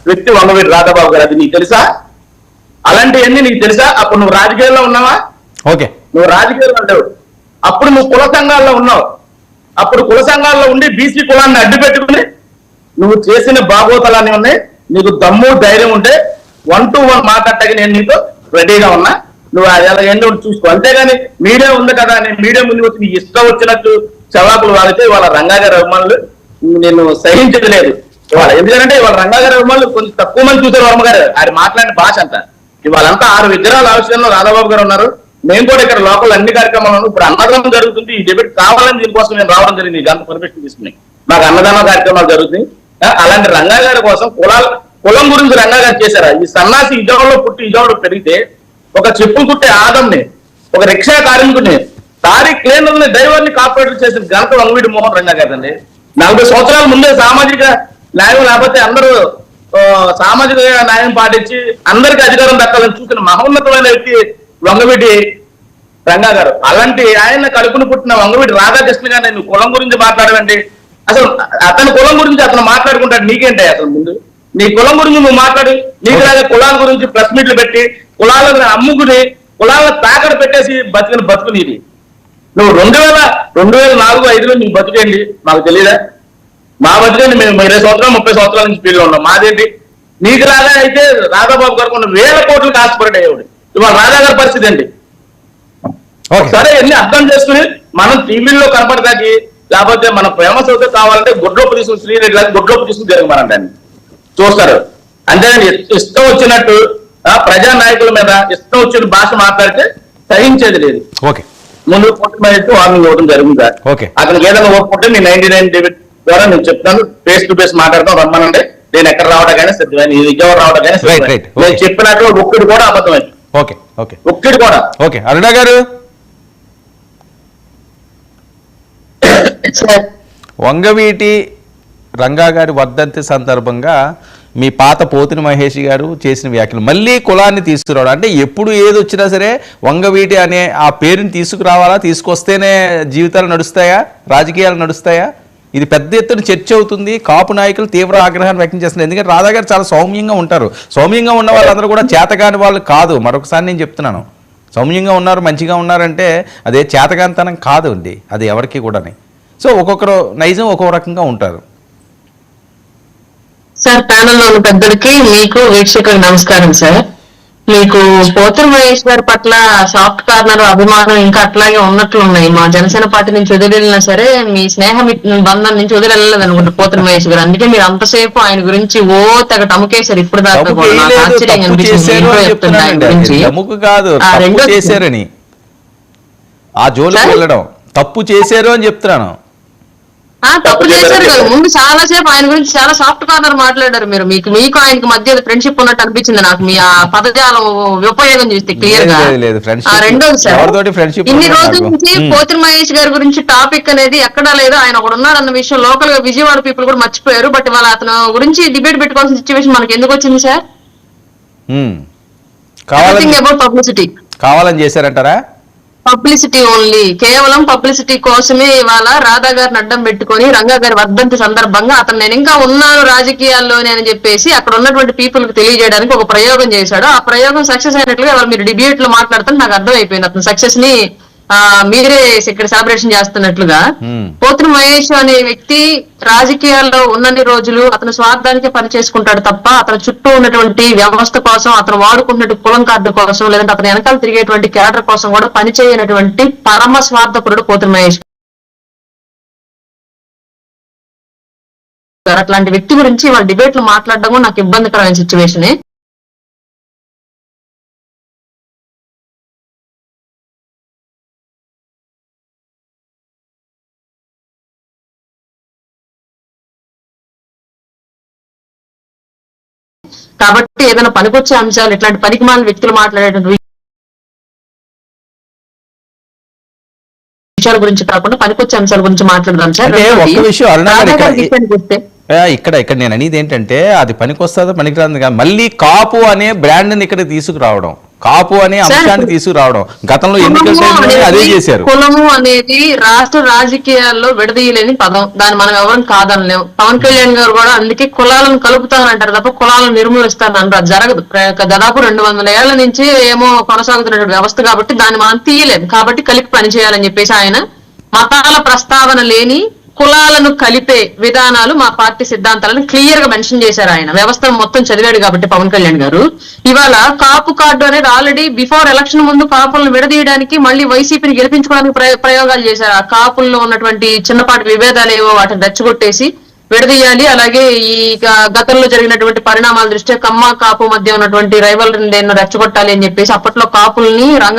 వ్యక్తి వంగవీటి రాధాబాబు గారు. అది నీకు తెలుసా? అలాంటివన్నీ నీకు తెలుసా? అప్పుడు నువ్వు రాజకీయాల్లో ఉన్నావా? ఓకే, నువ్వు రాజకీయాల్లో ఉండవు. అప్పుడు నువ్వు కుల సంఘాల్లో ఉన్నావు. అప్పుడు కుల సంఘాల్లో ఉండి బీసీ కులాన్ని అడ్డు పెట్టుకుని నువ్వు చేసిన బాగోతలన్నీ ఉన్నాయి. నీకు దమ్ము ధైర్యం ఉంటే 1-to-1 మాట్లాడటానికి నేను నీతో రెడీగా ఉన్నా. నువ్వు ఎలాగైనా చూసుకో. అంతేగాని మీడియా ఉంది కదా అని మీడియా ముందు వచ్చి నీకు ఇష్టం వచ్చినట్టు చవాకులు వాడితే వాళ్ళ రంగాగారి అభిమానులు నేను సహించలేదు ఇవాళ. ఎందుకంటే ఇవాళ రంగాగారి అభిమానులు కొంచెం తక్కువ మంది చూసారు. వర్మగారు ఆయన మాట్లాడిన భాష అంతా ఇవాళంతా 6 విగ్రహాల ఆవిష్కరణలో రాధాబాబు గారు ఉన్నారు. మేము కూడా ఇక్కడ లోకల్ అన్ని కార్యక్రమాలను ఇప్పుడు అన్నదానం జరుగుతుంది. ఈ డిబేట్ కావాలని దీనికోసం నేను రావడం జరిగింది. గంట పర్మిషన్ తీసుకుని మాకు అన్నదాన కార్యక్రమాలు జరుగుతున్నాయి. అలాంటి రంగా గారి కోసం కులం గురించి రంగా గారు చేశారా? ఈ సన్నాసి విజయవాడలో పుట్టి విజయవాడలో పెరిగితే ఒక చెప్పులు కుట్టే ఆదంని, ఒక రిక్షా కార్మికుడిని, తారీఖు లేని డ్రైవర్ని కార్పొరేటర్ చేసిన ఘనత వంగవీటి మోహన్ రంగా గారు అండి. 40 సంవత్సరాల ముందే సామాజిక న్యాయం లేకపోతే అందరూ సామాజిక న్యాయం పాటించి అందరికీ అధికారం దక్కాలని చూసిన మహోన్నతమైన వ్యక్తి వంగవీటి రంగా గారు. అలాంటి ఆయన కడుపును పుట్టిన వంగవీటి రాధాకృష్ణ గారు నేను కులం గురించి మాట్లాడమండి. అసలు అతని కులం గురించి అతను మాట్లాడుకుంటాడు. నీకేంటి అసలు? ముందు నీ కులం గురించి నువ్వు మాట్లాడి నీకు లాగా కులాల గురించి ప్రెస్ మీట్లు పెట్టి కులాలను అమ్ముకుని కులాలను తాకడ పెట్టేసి బతికిన బతుకు నీది. నువ్వు 2004-2005లో నీ బతుకేంటి మాకు తెలియదా? మా బతుకండి మేము 20 సంవత్సరాలు 30 సంవత్సరాల నుంచి ఫీల్డ్లో ఉన్నాం. మాదేంటి? నీకు లాగా అయితే రాధాబాబు గారు కొన్ని 1000 కోట్లు ఆశపడి అయ్యేవాడు. ఇవాళ రాధా గారి పరిస్థితి ఏంటి? సరే ఎన్ని అర్థం చేసుకుని మనం టీవీల్లో కనపడతాకి లేకపోతే మన ఫేమస్ అవుతే కావాలంటే గుడ్లోపు తీసుకుని శ్రీరెడ్డి లాగా గుడ్లోపు తీసుకుని జరగమనండి చూస్తారు. అంతేగాని ఇష్టం వచ్చినట్టు ప్రజా నాయకుల మీద ఇష్టం వచ్చిన భాష మాట్లాడితే సహించేది లేదు. ముందు వార్నింగ్ ఇవ్వడం జరిగింది. అతనికి ఏదైనా ఒప్పుకుంటే మీ 99 డేబిట్ ద్వారా నేను చెప్తాను. ఫేస్ టు ఫేస్ మాట్లాడతాం రమ్మనంటే నేను ఎక్కడ రావడానికైనా సిద్ధమే, నీ విజయవాడ రావడానికైనా సిద్ధమే. నేను చెప్పినట్లు ఒక్కడి కూడా అబద్ధమైంది. ఒక్కడి కూడా. అరుణ గారు, వంగవీటి రంగా గారి వర్ధంతి సందర్భంగా మీ పాత పోతిని మహేష్ గారు చేసిన వ్యాఖ్యలు మళ్ళీ కులాన్ని తీసుకురావడం అంటే ఎప్పుడు ఏది వచ్చినా సరే వంగవీటి అనే ఆ పేరుని తీసుకురావాలా, తీసుకొస్తేనే జీవితాలు నడుస్తాయా, రాజకీయాలు నడుస్తాయా? ఇది పెద్ద ఎత్తున చర్చ అవుతుంది. కాపు నాయకులు తీవ్ర ఆగ్రహాన్ని వ్యక్తం చేస్తున్నారు. ఎందుకంటే రాధా గారు చాలా సౌమ్యంగా ఉంటారు. సౌమ్యంగా ఉన్న వాళ్ళందరూ కూడా చేతగాని వాళ్ళు కాదు. మరొకసారి నేను చెప్తున్నాను, సౌమ్యంగా ఉన్నారు, మంచిగా ఉన్నారంటే అదే చేతగానితనం కాదు అండి, అది ఎవరికి కూడాని. సో ఒక్కొక్కరు నైజం ఒక్కొక్క రకంగా ఉంటారు. సార్, ప్యానెల్లో ఉన్న పెద్దలకి మీకు వీక్షకులకు నమస్కారం సార్. మీకు పోతుల మహేష్ గారి పట్ల సాఫ్ట్ కార్నర్ అభిమానం ఇంకా అట్లాగే ఉన్నట్లు ఉన్నాయి. మా జనసేన పార్టీ నుంచి వదిలినా సరే మీ స్నేహం బంధం నుంచి వదిలిలేదు అనుకుంటారు పోతుల మహేష్ గారు. అందుకే మీరు అంతసేపు ఆయన గురించి తెగ టముకేశారు. ఇప్పుడు దాకా కూడా నాకు ఆశ్చర్యంగా అనిపిస్తుంది. తప్పు చేశారు అని చెప్తున్నాను. తప్పు చేశారు కదా. ముందు చాలా సేపు ఆయన గురించి చాలా సాఫ్ట్ కార్నర్ మాట్లాడారు మీరు. మీకు ఆయనకి మధ్య ఫ్రెండ్షిప్ ఉన్నట్టు అనిపించింది నాకు మీ ఆ పదజాలం ఉపయోగం చేస్తే క్లియర్ గా. రెండోది సార్, ఇన్ని రోజుల నుంచి పోతుల మహేష్ గారి గురించి టాపిక్ అనేది ఎక్కడా లేదు. ఆయన ఒకడు ఉన్నాడు అన్న విషయం లోకల్ గా విజయవాడ పీపుల్ కూడా మర్చిపోయారు. బట్ వాళ్ళ అతను గురించి డిబేట్ పెట్టుకోవాల్సిన సిచ్యువేషన్ మనకి ఎందుకు వచ్చింది సార్? అబౌట్ పబ్లిసిటీ కావాలని చేశారంటారా? పబ్లిసిటీ ఓన్లీ, కేవలం పబ్లిసిటీ కోసమే ఇవాళ రాధా గారిని అడ్డం పెట్టుకుని రంగా గారి వర్ధంతి సందర్భంగా అతను నేను ఇంకా ఉన్నాను రాజకీయాల్లోనే అని చెప్పేసి అక్కడ ఉన్నటువంటి పీపుల్ కి తెలియజేయడానికి ఒక ప్రయోగం చేశాడు. ఆ ప్రయోగం సక్సెస్ అయినట్లుగా ఇవాళ మీరు డిబేట్ లో మాట్లాడుతుంటే నాకు అర్థం అయిపోయింది. అతను సక్సెస్ ని మీరే ఇక్కడ సెలబ్రేషన్ చేస్తున్నట్లుగా. పోతుల మహేష్ అనే వ్యక్తి రాజకీయాల్లో ఉన్నన్ని రోజులు అతను స్వార్థానికే పనిచేసుకుంటాడు తప్ప అతని చుట్టూ ఉన్నటువంటి వ్యవస్థ కోసం, అతను వాడుకున్నట్టు కులం కార్డు కోసం, లేదంటే అతని వెనకాల తిరిగేటువంటి క్యాడర్ కోసం కూడా పనిచేయనటువంటి పరమ స్వార్థపరుడు పోతుల మహేష్. అట్లాంటి వ్యక్తి గురించి వాళ్ళ డిబేట్ లో మాట్లాడడం కూడా నాకు ఇబ్బందికరమైన సిచ్యువేషనే. కాబట్టి ఏదైనా పనికొచ్చే అంశాలు ఇట్లాంటి పనికిమాలిన వ్యక్తులు మాట్లాడేటువంటి విషయాల గురించి కాకుండా పనికొచ్చే అంశాల గురించి మాట్లాడదాం సార్. ఇక్కడ నేను అనేది ఏంటంటే అది పనికొస్తుందో పనికిరాదు. మళ్ళీ కాపు అనే బ్రాండ్ ని ఇక్కడ తీసుకురావడం కాపు అనే అంశాన్ని తీసుకురావడం. గతంలో ఎన్నికల టైంలో అదే చేశారు. కులము అనేది రాష్ట్ర రాజకీయాల్లో విడదీయలేని పదం, దాన్ని మనం ఎవరిని కాదనలేము. పవన్ కళ్యాణ్ గారు కూడా అందుకే కులాలను కలుపుతానంటారు తప్ప కులాలను నిర్మూలిస్తానంటారు. జరగదు. దాదాపు 200 ఏళ్ల నుంచి ఏమో కొనసాగుతున్న వ్యవస్థ కాబట్టి దాన్ని మనం తీయలేము. కాబట్టి కలిపి పనిచేయాలని చెప్పేసి ఆయన మతాల ప్రస్తావన లేని కులాలను కలిపే విధానాలు మా పార్టీ సిద్ధాంతాలను క్లియర్ గా మెన్షన్ చేశారు. ఆయన వ్యవస్థ మొత్తం చదివాడు కాబట్టి పవన్ కళ్యాణ్ గారు. ఇవాళ కాపు కార్డు అనేది ఆల్రెడీ బిఫోర్ ఎలక్షన్ ముందు కాపులను విడదీయడానికి మళ్ళీ వైసీపీని గెలిపించుకోవడానికి ప్రయోగాలు చేశారు. ఆ కాపుల్లో ఉన్నటువంటి చిన్నపాటి విభేదాలు ఏవో వాటిని రెచ్చగొట్టేసి విడదీయాలి. అలాగే ఈ గతంలో జరిగినటువంటి పరిణామాల దృష్ట్యా కమ్మ కాపు మధ్య ఉన్నటువంటి రైవల్ రెచ్చగొట్టాలి అని చెప్పేసి అప్పట్లో కాపుల్ని